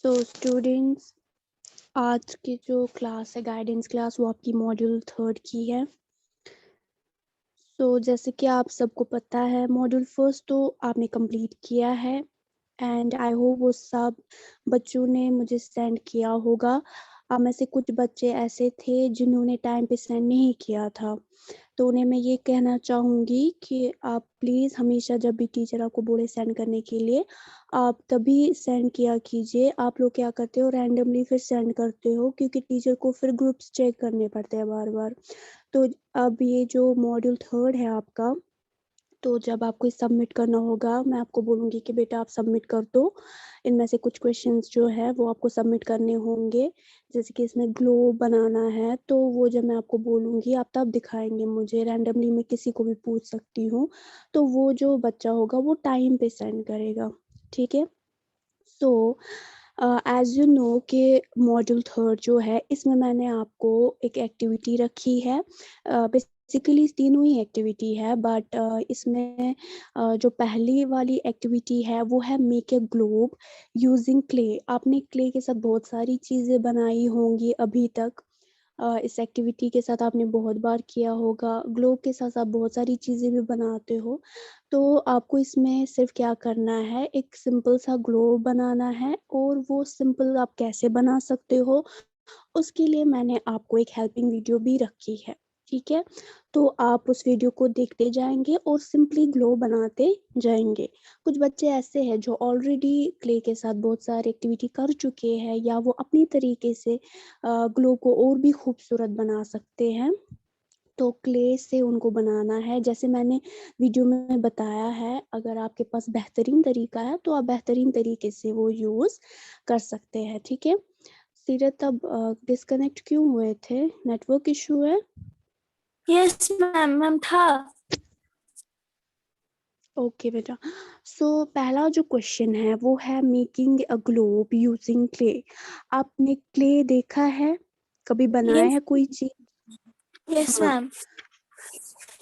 So students, आज की जो क्लास है गाइडेंस क्लास, वो आपकी मॉड्यूल 3 की है। जैसे कि आप सबको पता है, मॉड्यूल 1 तो आपने कंप्लीट किया है एंड आई होप वो सब बच्चों ने मुझे सेंड किया होगा। आप में से कुछ बच्चे ऐसे थे जिन्होंने टाइम पे सेंड नहीं किया था, तो उन्हें मैं ये कहना चाहूँगी कि आप प्लीज़ हमेशा जब भी टीचर आपको बोले सेंड करने के लिए, आप तभी सेंड किया कीजिए। आप लोग क्या करते हो, रैंडमली फिर सेंड करते हो, क्योंकि टीचर को फिर ग्रुप्स चेक करने पड़ते हैं बार-बार। तो अब ये जो मॉड्यूल 3 है आपका, तो जब आपको सबमिट करना होगा, मैं आपको बोलूँगी कि बेटा आप सबमिट कर दो। इनमें से कुछ क्वेश्चंस जो है वो आपको सबमिट करने होंगे। जैसे कि इसमें ग्लोब बनाना है, तो वो जब मैं आपको बोलूँगी आप तब दिखाएँगे मुझे। रैंडमली मैं किसी को भी पूछ सकती हूँ, तो वो जो बच्चा होगा वो टाइम पे सेंड करेगा, ठीक है? सो एज़ यू नो कि मॉड्यूल 3 जो है, इसमें मैंने आपको एक एक्टिविटी रखी है। बेसिकली तीनों ही एक्टिविटी है, बट इसमें जो पहली वाली एक्टिविटी है वो है make a globe using clay. आपने क्ले के साथ बहुत सारी चीज़ें बनाई होंगी अभी तक। इस एक्टिविटी के साथ आपने बहुत बार किया होगा। ग्लोब के साथ आप बहुत सारी चीज़ें भी बनाते हो। तो आपको इसमें सिर्फ़ क्या करना है, एक सिंपल सा ग्लोब बनाना है, और वो सिंपल आप कैसे बना सकते हो, उसके लिए मैंने आपको एक हेल्पिंग वीडियो भी रखी है, ठीक है? तो आप उस वीडियो को देखते जाएँगे और सिंपली ग्लो बनाते जाएँगे। कुछ बच्चे ऐसे हैं जो ऑलरेडी क्ले के साथ बहुत सारी एक्टिविटी कर चुके हैं, या वो अपनी तरीके से ग्लो को और भी खूबसूरत बना सकते हैं। तो क्ले से उनको बनाना है, जैसे मैंने वीडियो में बताया है। अगर आपके पास बेहतरीन तरीका है, तो आप बेहतरीन तरीके से वो यूज़ कर सकते हैं, ठीक है? सीरत, अब डिस्कनेक्ट क्यों हुए थे? नेटवर्क इश्यू है? यस मैम था। ओके बेटा। पहला जो क्वेश्चन है वो है making a globe using clay. आपने क्ले देखा है? कभी बनाया यस है कोई चीज़? यस हाँ। मैम।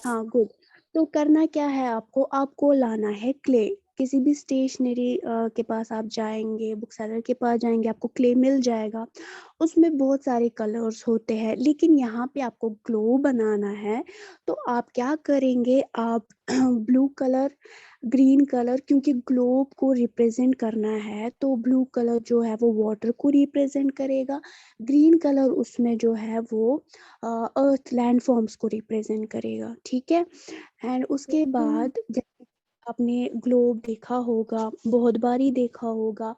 हाँ, गुड। तो करना क्या है आपको, आपको लाना है क्ले। किसी भी स्टेशनरी के पास आप जाएँगे, बुक सेलर के पास जाएँगे, आपको क्ले मिल जाएगा। उसमें बहुत सारे कलर्स होते हैं, लेकिन यहाँ पे आपको ग्लो बनाना है, तो आप क्या करेंगे, आप ब्लू कलर, ग्रीन कलर, क्योंकि ग्लोब को रिप्रेज़ेंट करना है, तो ब्लू कलर जो है वो वाटर को रिप्रेज़ेंट करेगा। ग्रीन कलर उसमें जो है वो अर्थ लैंड फॉर्म्स को रिप्रेजेंट करेगा, ठीक है? एंड उसके बाद जैसे आपने ग्लोब देखा होगा, बहुत बार ही देखा होगा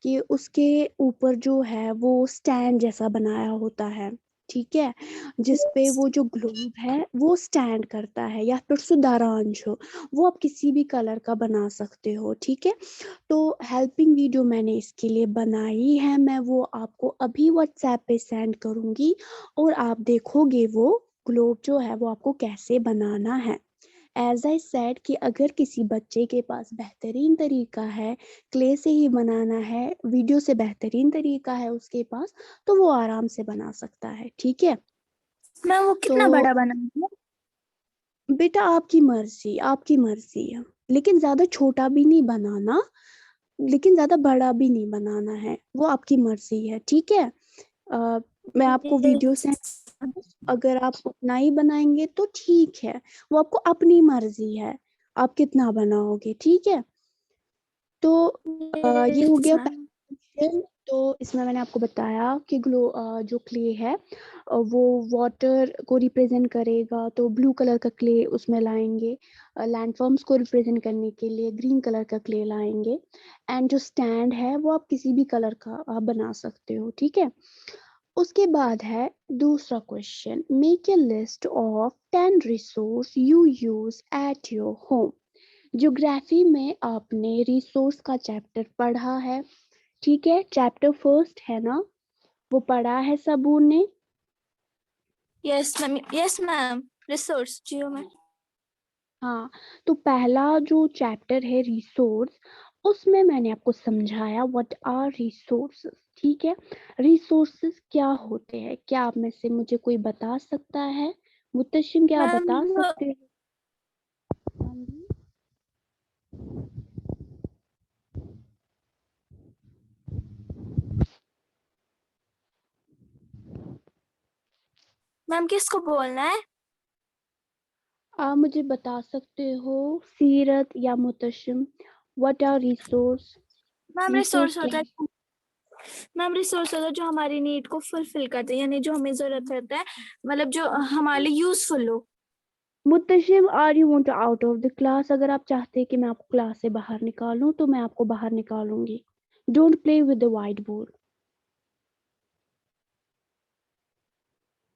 कि उसके ऊपर जो है वो स्टैंड जैसा बनाया होता है, ठीक है? जिस पे वो जो ग्लोब है वो स्टैंड करता है, या फिर सुधारांश हो, वो आप किसी भी कलर का बना सकते हो, ठीक है? तो हेल्पिंग वीडियो मैंने इसके लिए बनाई है, मैं वो आपको अभी व्हाट्सएप पे सेंड करूँगी, और आप देखोगे वो ग्लोब जो है वो आपको कैसे बनाना है। एज़ आई सेड कि अगर किसी बच्चे के पास बेहतरीन तरीका है, क्ले से ही बनाना है, वीडियो से बेहतरीन तरीका है उसके पास, तो वो आराम से बना सकता है, ठीक है? मैम वो कितना तो बड़ा बना है? बेटा आपकी मर्ज़ी है। लेकिन ज़्यादा छोटा भी नहीं बनाना, लेकिन ज़्यादा बड़ा भी नहीं बनाना है, वो आपकी मर्ज़ी है, ठीक है? अ, मैं आपको वीडियो सेंड, अगर आप उतना ही बनाएँगे तो ठीक है, वो आपको अपनी मर्ज़ी है, आप कितना बनाओगे, ठीक है? तो ये हो यस गया मैम। पहला क्वेश्चन। तो इसमें मैंने आपको बताया कि जो क्ले है वो वाटर को रिप्रेजेंट करेगा, तो ब्लू कलर का क्ले उसमें लाएँगे। लैंडफॉर्म्स को रिप्रेजेंट करने के लिए ग्रीन कलर का क्ले लाएँगे, एंड जो स्टैंड है वो आप किसी भी कलर का आप बना सकते हो, ठीक है? उसके बाद है दूसरा question, make a list of 10 resource you use at your home. Geography में आपने रिसोर्स का चैप्टर पढ़ा है, ठीक है? चैप्टर फर्स्ट है ना, वो पढ़ा है सबूर ने? Yes ma'am. रिसोर्स जियो मैम। हाँ, तो पहला जो चैप्टर है रिसोर्स, उसमें मैंने आपको समझाया व्हाट आर रिसोर्सेज, ठीक है? रिसोर्सेज क्या होते हैं? क्या आप में से मुझे कोई बता सकता है? मुत्तशिम, क्या आप बता मैम सकते हैं? हाँ जी। मैम किसको बोलना है? आप मुझे बता सकते हो सीरत या Mutashim, what are resource? Ma'am resource resource क्या होता है? है, मैम रिसोर्स होता है जो हमारी नीड को फुलफिल करते हैं, यानी जो हमें जरूरत होता है, मतलब जो हमारे लिए यूजफुल हो। Mutashim, are you want out of the class? अगर आप चाहते हैं कि मैं आपको क्लास से बाहर निकालूं तो मैं आपको बाहर निकालूंगी। Don't play with the whiteboard.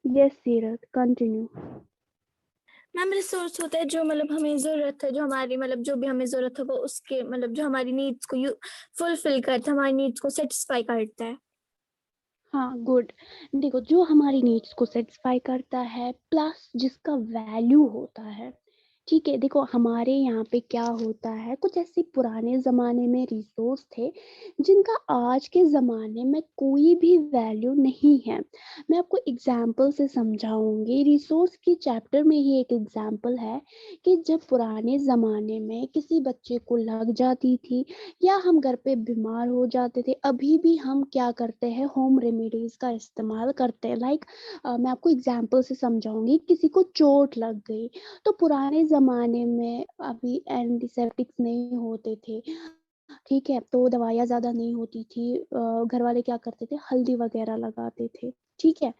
Yes Seerat, continue. Ma'am resource होता है जो मतलब हमें जरूरत है, जो हमारी मतलब जो भी हमें जरूरत है वो उसके मतलब जो हमारी नीड्स को फुलफिल करता है, हमारी नीड्स को सेटिस्फाई करता है। हाँ, गुड। देखो, जो हमारी नीड्स को सेटिस्फाई करता है प्लस जिसका वैल्यू होता है। ठीक है, देखो हमारे यहाँ पे क्या होता है, कुछ ऐसे पुराने ज़माने में रिसोर्स थे जिनका आज के ज़माने में कोई भी वैल्यू नहीं है। मैं आपको एग्जाम्पल से समझाऊंगी। रिसोर्स की चैप्टर में ही एक एग्जाम्पल है कि जब पुराने ज़माने में किसी बच्चे को लग जाती थी या हम घर पे बीमार हो जाते थे, अभी भी हम क्या करते हैं, होम रेमेडीज का इस्तेमाल करते हैं। लाइक मैं आपको एग्जांपल से समझाऊंगी। किसी को चोट लग गई तो पुराने ज़माने में अभी एंटीसेप्टिक्स नहीं होते थे, ठीक है, तो दवाइयाँ ज़्यादा नहीं होती थी। घर वाले क्या करते थे, हल्दी वगैरह लगाते थे, ठीक है,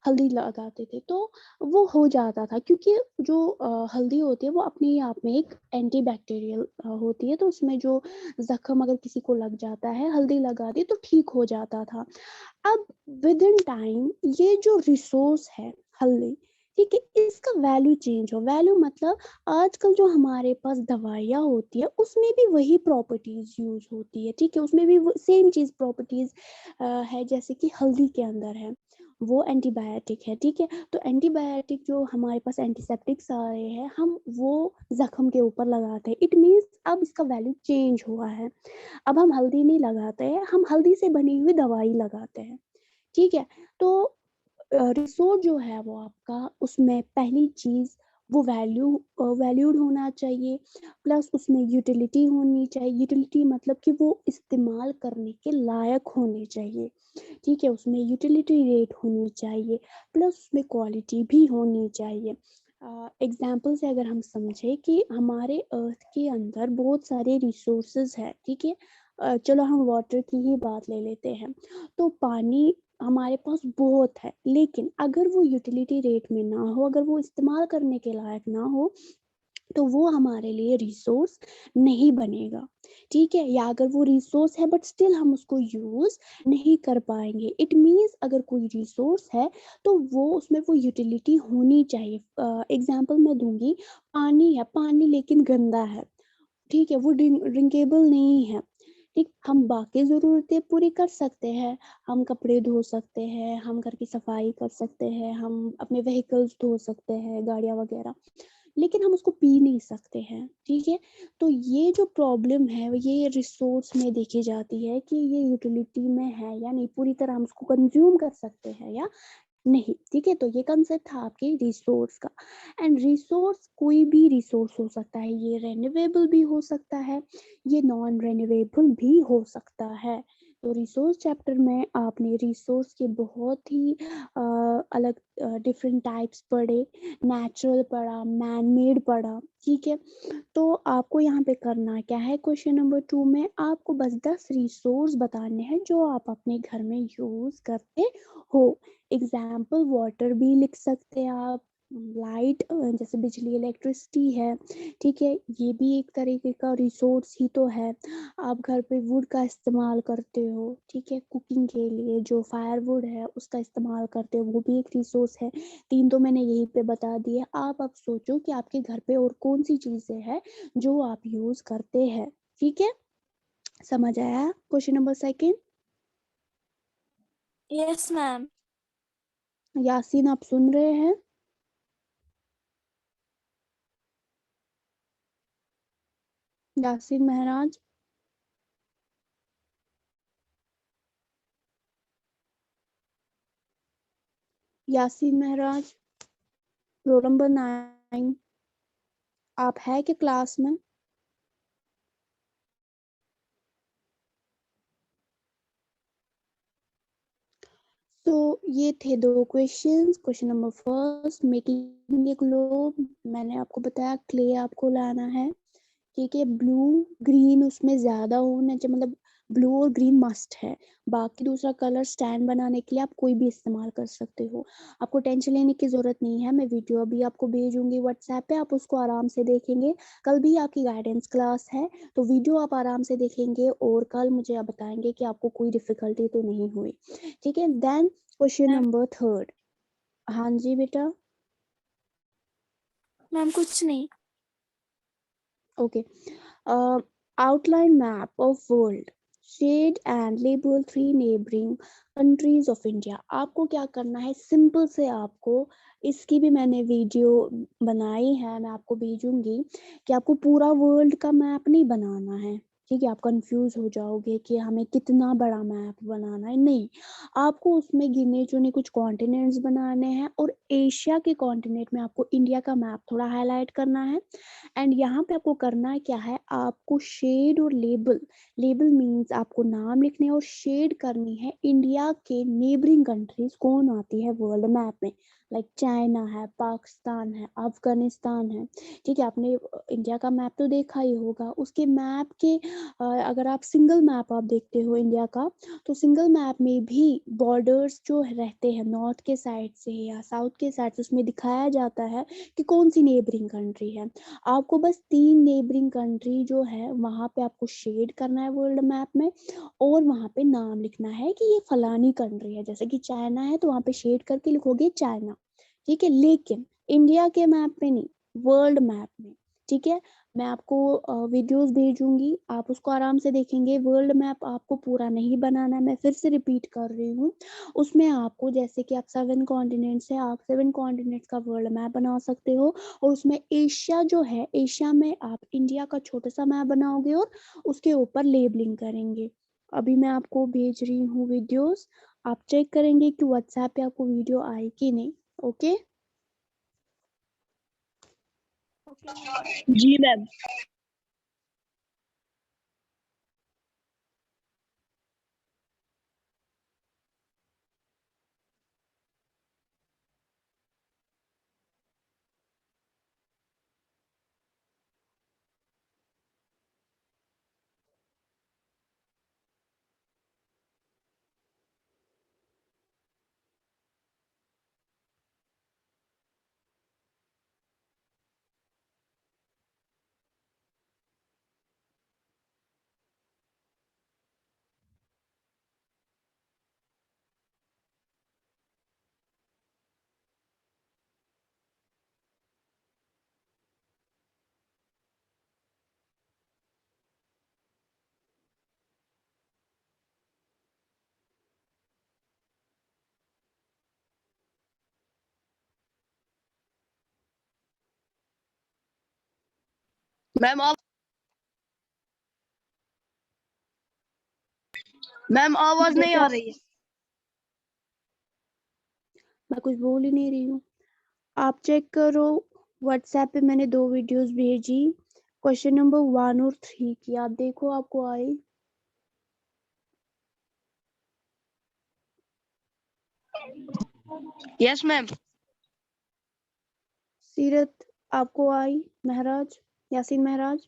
हल्दी लगाते थे तो वो हो जाता था, क्योंकि जो हल्दी होती है वो अपने ही आप में एक एंटीबैक्टीरियल होती है, तो उसमें जो जख्म अगर किसी को लग जाता है, हल्दी लगा दी तो ठीक हो जाता था। अब विद इन टाइम ये जो रिसोर्स है हल्दी, ठीक है, इसका वैल्यू चेंज हो। वैल्यू मतलब आजकल जो हमारे पास दवाइयाँ होती है उसमें भी वही प्रॉपर्टीज यूज होती है, ठीक है, उसमें भी सेम चीज प्रॉपर्टीज है जैसे कि हल्दी के अंदर है। वो एंटीबायोटिक है, ठीक है, तो एंटीबायोटिक जो हमारे पास एंटीसेप्टिक्स आ रहे हैं हम वो जख्म के ऊपर लगाते हैं। इट मीन्स अब इसका वैल्यू चेंज हुआ है। अब हम हल्दी नहीं लगाते हैं, हम हल्दी से बनी हुई दवाई लगाते हैं, ठीक है। तो रिसोर्स जो है वो आपका, उसमें पहली चीज वो वैल्यूड होना चाहिए, प्लस उसमें यूटिलिटी होनी चाहिए। यूटिलिटी मतलब कि वो इस्तेमाल करने के लायक होने चाहिए, ठीक है, उसमें यूटिलिटी रेट होनी चाहिए, प्लस उसमें क्वालिटी भी होनी चाहिए। एग्जाम्पल से अगर हम समझे कि हमारे अर्थ के अंदर बहुत सारे रिसोर्सेज है, ठीक है, चलो हम वाटर की ही बात ले लेते हैं। तो पानी हमारे पास बहुत है, लेकिन अगर वो यूटिलिटी रेट में ना हो, अगर वो इस्तेमाल करने के लायक ना हो, तो वो हमारे लिए रिसोर्स नहीं बनेगा, ठीक है। या अगर वो रिसोर्स है बट स्टिल हम उसको यूज नहीं कर पाएंगे। इट मीन्स अगर कोई रिसोर्स है तो वो उसमें वो यूटिलिटी होनी चाहिए। एग्जाम्पल मैं दूंगी, पानी है, पानी लेकिन गंदा है, ठीक है, वो ड्रिंकेबल नहीं है, ठीक, हम बाकी ज़रूरतें पूरी कर सकते हैं, हम कपड़े धो सकते हैं, हम घर की सफाई कर सकते हैं, हम अपने व्हीकल्स धो सकते हैं, गाड़ियाँ वगैरह, लेकिन हम उसको पी नहीं सकते हैं, ठीक है। तो ये जो प्रॉब्लम है ये रिसोर्स में देखी जाती है कि ये यूटिलिटी में है या नहीं, पूरी तरह हम उसको कंज्यूम कर सकते हैं या नहीं, ठीक है। तो ये कंसेप्ट था आपके रिसोर्स का। एंड रिसोर्स कोई भी रिसोर्स हो सकता है, ये रेन्यूएबल भी हो सकता है, ये नॉन रेन्यूएबल भी हो सकता है। तो रिसोर्स चैप्टर में आपने रिसोर्स के बहुत ही अलग डिफरेंट टाइप्स पढ़े, नेचुरल पढ़ा, मैन मेड पढ़ा, ठीक है। तो आपको यहाँ पे करना क्या है, क्वेश्चन नंबर 2 में आपको बस 10 रिसोर्स बताने हैं जो आप अपने घर में यूज करते हो। एग्जाम्पल वाटर भी लिख सकते हैं आप, लाइट जैसे बिजली इलेक्ट्रिसिटी है, ठीक है, ये भी एक तरीके का रिसोर्स ही तो है। आप घर पे वुड का इस्तेमाल करते हो, ठीक है, कुकिंग के लिए जो फायरवुड है उसका इस्तेमाल करते हो, वो भी एक रिसोर्स है। 3 तो मैंने यहीं पे बता दिए। आप अब सोचो कि आपके घर पे और कौन सी चीजें हैं जो आप यूज करते हैं, ठीक है। समझ आया question number 2? Yes ma'am. Yasin, आप सुन रहे हैं? यासीन महराज, यासीन महराज, रोल नंबर 9, आप है कि क्लास में? ये थे 2 questions. Question number first, making a globe. मैंने आपको बताया क्ले आपको लाना है, ठीक है। ब्लू ग्रीन उसमें ज्यादा होना चाहिए, मतलब ब्लू और ग्रीन मस्ट है। बाकी दूसरा कलर स्टैंड बनाने के लिए आप कोई भी इस्तेमाल कर सकते हो, आपको टेंशन लेने की जरूरत नहीं है। मैं वीडियो अभी आपको भेजूंगी व्हाट्सएप पे, आप उसको आराम से देखेंगे। कल भी आपकी गाइडेंस क्लास है, तो वीडियो आप आराम से देखेंगे और कल मुझे आप बताएंगे कि आपको कोई डिफिकल्टी तो नहीं हुई, ठीक है। Then question ma'am number third. हाँ जी बेटा। मैम कुछ नहीं। Okay. Outline map of world. Shade and label 3 neighboring countries of India. आपको क्या करना है, सिंपल से आपको, इसकी भी मैंने वीडियो बनाई है, मैं आपको भेजूंगी, कि आपको पूरा वर्ल्ड का मैप नहीं बनाना है, ठीक है। आप कंफ्यूज हो जाओगे कि हमें कितना बड़ा मैप बनाना है, नहीं। आपको उसमें गिने चुने कुछ कॉन्टिनेंट्स बनाने हैं, और एशिया के कॉन्टिनेंट में आपको इंडिया का मैप थोड़ा हाईलाइट करना है। एंड यहाँ पे आपको करना क्या है, आपको शेड और लेबल, लेबल मीन्स आपको नाम लिखने और शेड करनी है इंडिया के नेबरिंग कंट्रीज कौन आती है वर्ल्ड मैप में। लाइक चाइना है, पाकिस्तान है, अफगानिस्तान है, ठीक है। आपने इंडिया का मैप तो देखा ही होगा, उसके मैप के अगर आप सिंगल मैप आप देखते हो इंडिया का, तो सिंगल मैप में भी बॉर्डर्स जो रहते हैं नॉर्थ के साइड से या साउथ के साइड से, उसमें दिखाया जाता है कि कौन सी नेबरिंग कंट्री है। आपको बस 3 नेबरिंग कंट्री जो है वहां पे आपको शेड करना है वर्ल्ड मैप में, और वहां पे नाम लिखना है कि ये फलानी कंट्री है। जैसे कि चाइना है तो वहां पे शेड करके लिखोगे चाइना, ठीक है। लेकिन इंडिया के मैप पे नहीं, वर्ल्ड मैप में, ठीक है। मैं आपको वीडियोस भेजूंगी, आप उसको आराम से देखेंगे। वर्ल्ड मैप आपको पूरा नहीं बनाना है, मैं फिर से रिपीट कर रही हूँ। उसमें आपको, जैसे कि आप 7 कॉन्टिनेंट्स है, आप 7 कॉन्टिनेंट्स का वर्ल्ड मैप बना सकते हो, और उसमें एशिया जो है, एशिया में आप इंडिया का छोटा सा मैप बनाओगे और उसके ऊपर लेबलिंग करेंगे। अभी मैं आपको भेज रही हूँ वीडियोस, आप चेक करेंगे कि व्हाट्सएप पे आपको वीडियो आई कि नहीं। ओके। जी मैम। मैम आप मैम आवाज नहीं आ रही है। मैं कुछ बोल ही नहीं रही हूँ, आप चेक करो। व्हाट्सएप पे मैंने 2 वीडियोस भेजी, क्वेश्चन नंबर 1 और 3 की, आप देखो आपको आई। Yes ma'am. सीरत आपको आई, महराज, यासीन महराज।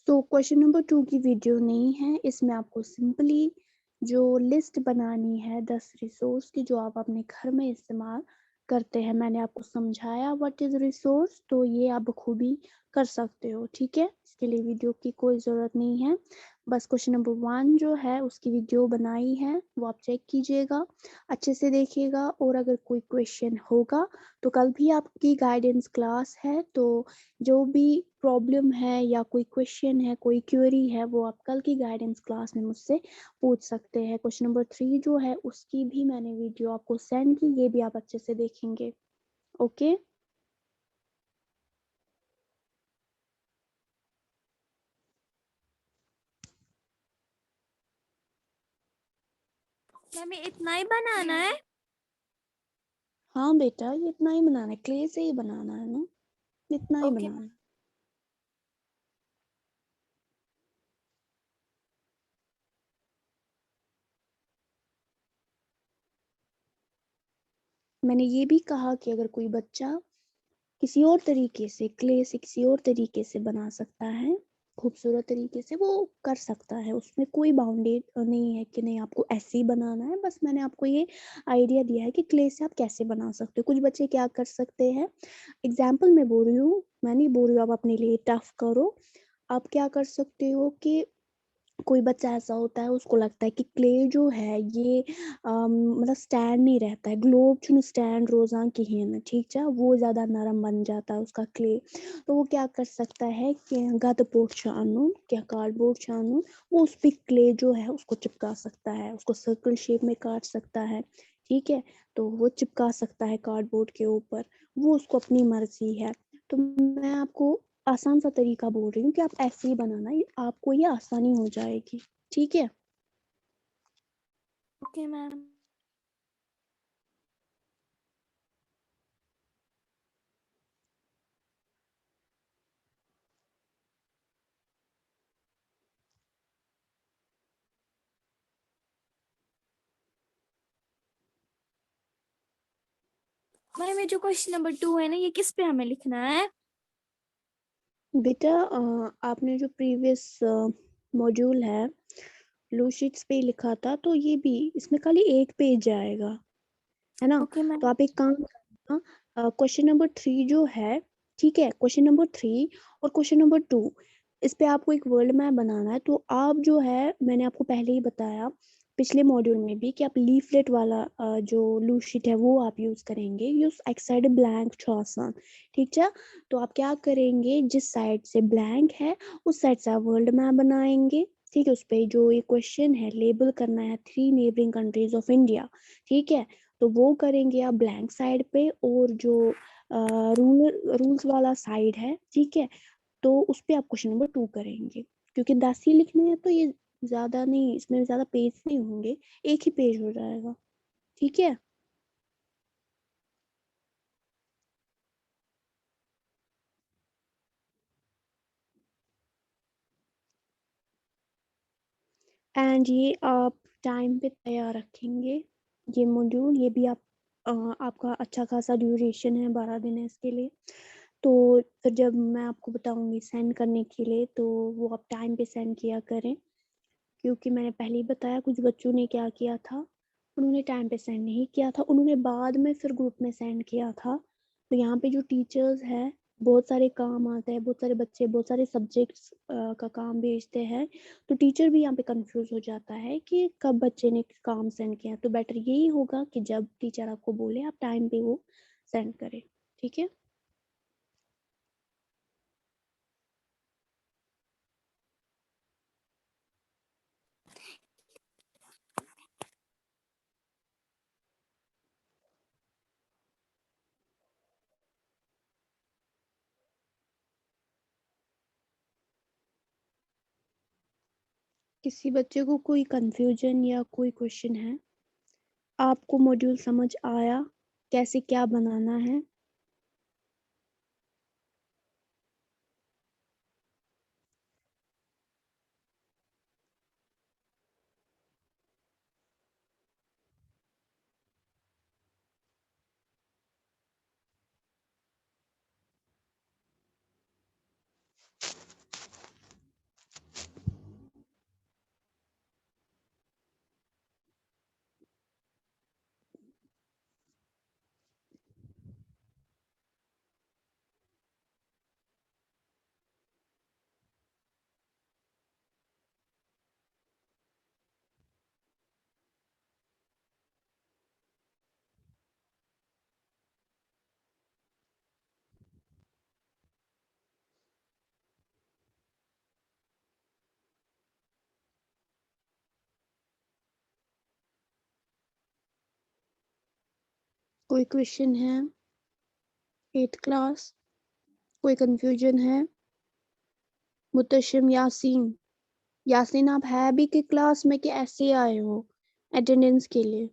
तो क्वेश्चन नंबर 2 की वीडियो नहीं है, इसमें आपको सिंपली जो लिस्ट बनानी है 10 रिसोर्स की जो आप अपने घर में इस्तेमाल करते हैं, मैंने आपको समझाया व्हाट इज रिसोर्स, तो ये आप बखूबी कर सकते हो, ठीक है। इसके लिए वीडियो की कोई ज़रूरत नहीं है। बस क्वेश्चन नंबर 1 जो है उसकी वीडियो बनाई है, वो आप चेक कीजिएगा, अच्छे से देखिएगा। और अगर कोई क्वेश्चन होगा तो कल भी आपकी गाइडेंस क्लास है, तो जो भी प्रॉब्लम है या कोई क्वेश्चन है, कोई क्वेरी है, वो आप कल की गाइडेंस क्लास में मुझसे पूछ सकते हैं। क्वेश्चन नंबर 3 जो है उसकी भी मैंने वीडियो आपको सेंड की, ये भी आप अच्छे से देखेंगे। ओके। मैम ये इतना ही बनाना है? हाँ बेटा, ये इतना ही बनाना है, क्ले से ही बनाना है ना, इतना ही ओके। बनाना है। मैंने ये भी कहा कि अगर कोई बच्चा किसी और तरीके से, क्ले से किसी और तरीके से बना सकता है, खूबसूरत तरीके से, वो कर सकता है, उसमें कोई बाउंडेड नहीं है कि नहीं आपको ऐसे ही बनाना है। बस मैंने आपको ये आइडिया दिया है कि क्ले से आप कैसे बना सकते हो। कुछ बच्चे क्या कर सकते हैं, एग्जाम्पल मैं बोल रही हूँ, मैं नहीं बोल रही हूँ आप अपने लिए टफ करो। आप क्या कर सकते हो कि कोई बच्चा ऐसा होता है, उसको लगता है कि क्ले जो है ये मतलब स्टैंड नहीं रहता है, ग्लोब चुन स्टैंड रोजान की है, ठीक है, वो ज़्यादा नरम बन जाता है उसका क्ले। तो वो क्या कर सकता है कि गद पोट छानू क्या कार्डबोर्ड छानू, वो उस पर क्ले जो है उसको चिपका सकता है, उसको सर्कल शेप में काट सकता है, ठीक है। तो वो चिपका सकता है कार्डबोर्ड के ऊपर, वो उसको अपनी मर्जी है। तो मैं आपको आसान सा तरीका बोल रही हूँ कि आप ऐसे ही बनाना, आपको ये आसानी हो जाएगी, ठीक है। Okay ma'am. मैम ये जो क्वेश्चन नंबर 2 है ना, ये किस पे हमें लिखना है? बेटा आपने जो प्रीवियस मॉड्यूल है लो शीट्स पे लिखा था, तो ये भी इसमें खाली एक पेज आएगा, है ना। ओके तो मैम। आप एक काम करना, क्वेश्चन नंबर 3 जो है, ठीक है, क्वेश्चन नंबर 3 और क्वेश्चन नंबर 2, इस पे आपको एक वर्ल्ड मैप बनाना है। तो आप जो है, मैंने आपको पहले ही बताया पिछले मॉड्यूल में भी कि आप लीफलेट वाला जो लूज शीट है वो आप यूज करेंगे, यूज एक साइड ब्लैंक छासान, ठीक है। तो आप क्या करेंगे, जिस साइड से ब्लैंक है उस साइड से आप वर्ल्ड मैप बनाएंगे, ठीक है। उस पे जो ये क्वेश्चन है, लेबल करना है 3 नेबरिंग कंट्रीज ऑफ इंडिया, ठीक है। तो वो करेंगे आप ब्लैंक साइड पे, और जो रूल्स वाला साइड है, ठीक है, तो उस पे आप क्वेश्चन नंबर 2 करेंगे। क्योंकि 10 ही लिखने हैं तो ये ज्यादा नहीं, इसमें ज्यादा पेज नहीं होंगे, एक ही पेज हो जाएगा, ठीक है। एंड ये आप टाइम पे तैयार रखेंगे, ये मॉड्यूल, ये भी आप आपका अच्छा खासा ड्यूरेशन है, 12 दिन है इसके लिए। तो फिर जब मैं आपको बताऊंगी सेंड करने के लिए, तो वो आप टाइम पे सेंड किया करें। क्योंकि मैंने पहले ही बताया कुछ बच्चों ने क्या किया था, उन्होंने टाइम पे सेंड नहीं किया था, उन्होंने बाद में फिर ग्रुप में सेंड किया था। तो यहाँ पे जो टीचर्स है, बहुत सारे काम आता है, बहुत सारे बच्चे बहुत सारे सब्जेक्ट्स का काम भेजते हैं, तो टीचर भी यहाँ पे कंफ्यूज हो जाता है कि कब बच्चे ने काम सेंड किया। तो बेटर यही होगा कि जब टीचर आपको बोले आप टाइम पे वो सेंड करें, ठीक है। किसी बच्चे को कोई कंफ्यूजन या कोई क्वेश्चन है, आपको मॉड्यूल समझ आया कैसे क्या बनाना है? कोई क्वेश्चन है? 8th क्लास, कोई कंफ्यूजन है? मुतशिम, यासीन, यासीन आप है भी कि क्लास में कि ऐसे आए हो? अटेंडेंस के लिए।